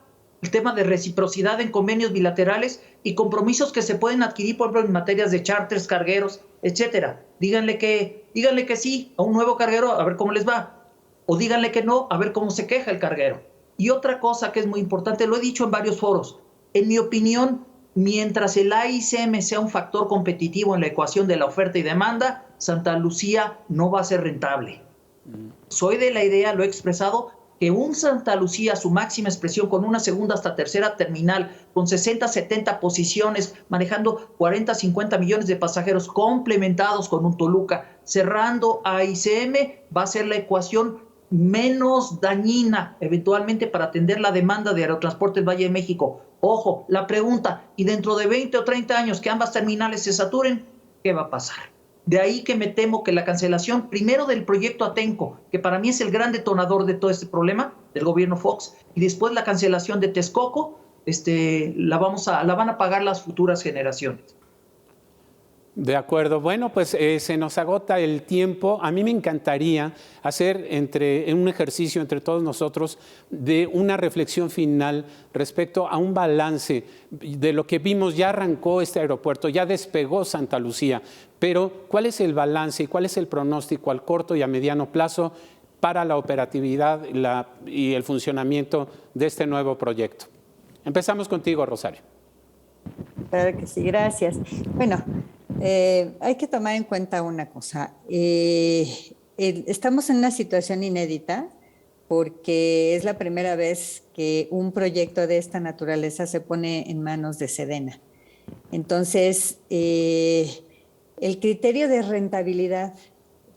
el tema de reciprocidad en convenios bilaterales y compromisos que se pueden adquirir, por ejemplo, en materias de charters, cargueros, etcétera. Díganle que sí a un nuevo carguero, a ver cómo les va. O díganle que no, a ver cómo se queja el carguero. Y otra cosa que es muy importante, lo he dicho en varios foros, en mi opinión, mientras el AICM sea un factor competitivo en la ecuación de la oferta y demanda, Santa Lucía no va a ser rentable. Soy de la idea, lo he expresado, que un Santa Lucía, su máxima expresión, con una segunda hasta tercera terminal, con 60, 70 posiciones, manejando 40, 50 millones de pasajeros complementados con un Toluca, cerrando a AICM, va a ser la ecuación menos dañina, eventualmente, para atender la demanda de Aerotransporte del Valle de México. Ojo, la pregunta, ¿y dentro de 20 o 30 años que ambas terminales se saturen, qué va a pasar? De ahí que me temo que la cancelación, primero del proyecto Atenco, que para mí es el gran detonador de todo este problema del gobierno Fox, y después la cancelación de Texcoco, la van a pagar las futuras generaciones. De acuerdo. Bueno, pues se nos agota el tiempo. A mí me encantaría hacer un ejercicio entre todos nosotros de una reflexión final respecto a un balance de lo que vimos. Ya arrancó este aeropuerto, ya despegó Santa Lucía, pero ¿cuál es el balance y cuál es el pronóstico al corto y a mediano plazo para la operatividad y el funcionamiento de este nuevo proyecto? Empezamos contigo, Rosario. Claro que sí, gracias. Bueno, hay que tomar en cuenta una cosa. Estamos en una situación inédita porque es la primera vez que un proyecto de esta naturaleza se pone en manos de Sedena. Entonces, el criterio de rentabilidad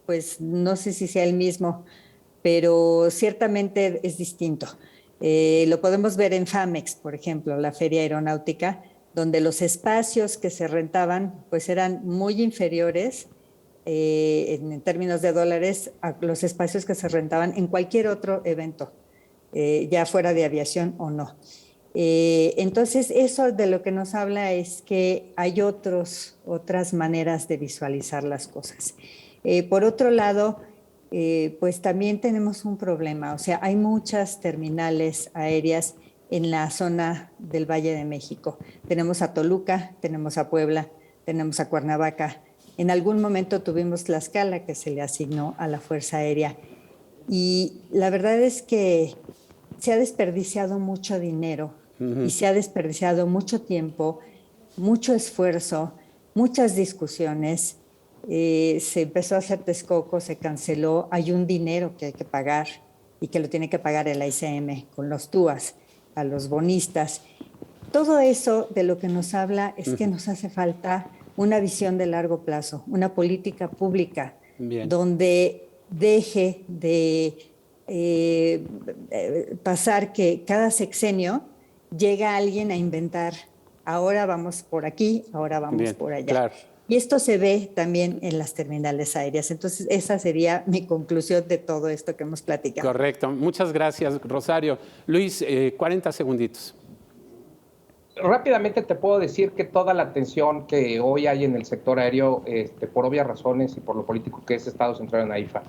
pues no sé si sea el mismo, pero ciertamente es distinto. Lo podemos ver en FAMEX, por ejemplo, la Feria Aeronáutica, donde los espacios que se rentaban pues eran muy inferiores en términos de dólares a los espacios que se rentaban en cualquier otro evento, ya fuera de aviación o no. Entonces, eso de lo que nos habla es que hay otras maneras de visualizar las cosas. Por otro lado, pues también tenemos un problema, o sea, hay muchas terminales aéreas en la zona del Valle de México. Tenemos a Toluca, tenemos a Puebla, tenemos a Cuernavaca. En algún momento tuvimos Tlaxcala, que se le asignó a la Fuerza Aérea. Y la verdad es que se ha desperdiciado mucho dinero y se ha desperdiciado mucho tiempo, mucho esfuerzo, muchas discusiones. Se empezó a hacer Texcoco, se canceló, hay un dinero que hay que pagar y que lo tiene que pagar el ICM con los TUAS, a los bonistas. Todo eso de lo que nos habla es que nos hace falta una visión de largo plazo, una política pública donde deje de pasar que cada sexenio llega alguien a inventar, ahora vamos por aquí, ahora vamos por allá. Claro. Y esto se ve también en las terminales aéreas. Entonces, esa sería mi conclusión de todo esto que hemos platicado. Correcto. Muchas gracias, Rosario. Luis, 40 segunditos. Rápidamente te puedo decir que toda la tensión que hoy hay en el sector aéreo, por obvias razones y por lo político que es Estado Central en AIFA.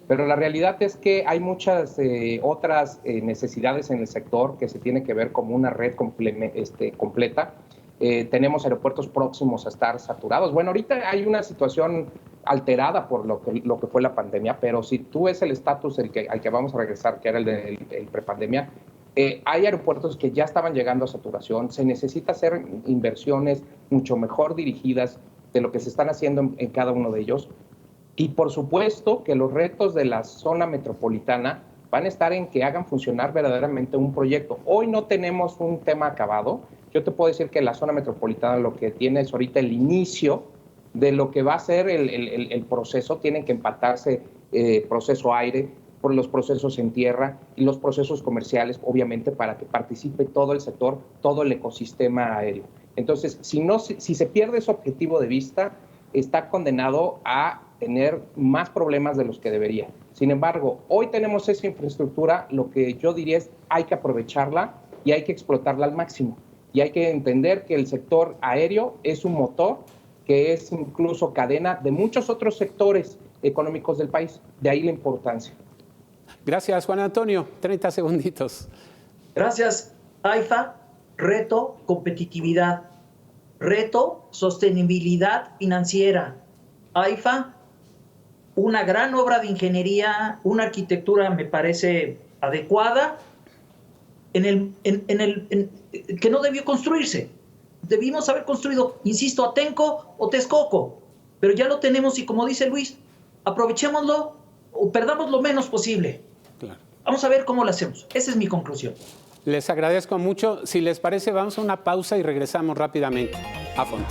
Pero la realidad es que hay muchas otras necesidades en el sector que se tiene que ver como una red completa. Tenemos aeropuertos próximos a estar saturados. Bueno, ahorita hay una situación alterada por lo que fue la pandemia, pero si tú ves el estatus al que vamos a regresar, que era el prepandemia, hay aeropuertos que ya estaban llegando a saturación. Se necesita hacer inversiones mucho mejor dirigidas de lo que se están haciendo en cada uno de ellos. Y por supuesto que los retos de la zona metropolitana van a estar en que hagan funcionar verdaderamente un proyecto. Hoy no tenemos un tema acabado. Yo te puedo decir que la zona metropolitana lo que tiene es ahorita el inicio de lo que va a ser el proceso. Tienen que empatarse proceso aire, por los procesos en tierra y los procesos comerciales, obviamente, para que participe todo el sector, todo el ecosistema aéreo. Entonces, si se pierde ese objetivo de vista, está condenado a tener más problemas de los que debería. Sin embargo, hoy tenemos esa infraestructura, lo que yo diría es hay que aprovecharla y hay que explotarla al máximo. Y hay que entender que el sector aéreo es un motor que es incluso cadena de muchos otros sectores económicos del país. De ahí la importancia. Gracias, Juan Antonio. 30 segunditos. Gracias, AIFA. Reto, competitividad. Reto, sostenibilidad financiera. AIFA, una gran obra de ingeniería, una arquitectura me parece adecuada, que no debió construirse. Debimos haber construido, insisto, Atenco o Texcoco, pero ya lo tenemos y como dice Luis, aprovechémoslo o perdamos lo menos posible. Claro. Vamos a ver cómo lo hacemos. Esa es mi conclusión. Les agradezco mucho. Si les parece, vamos a una pausa y regresamos rápidamente a fondo.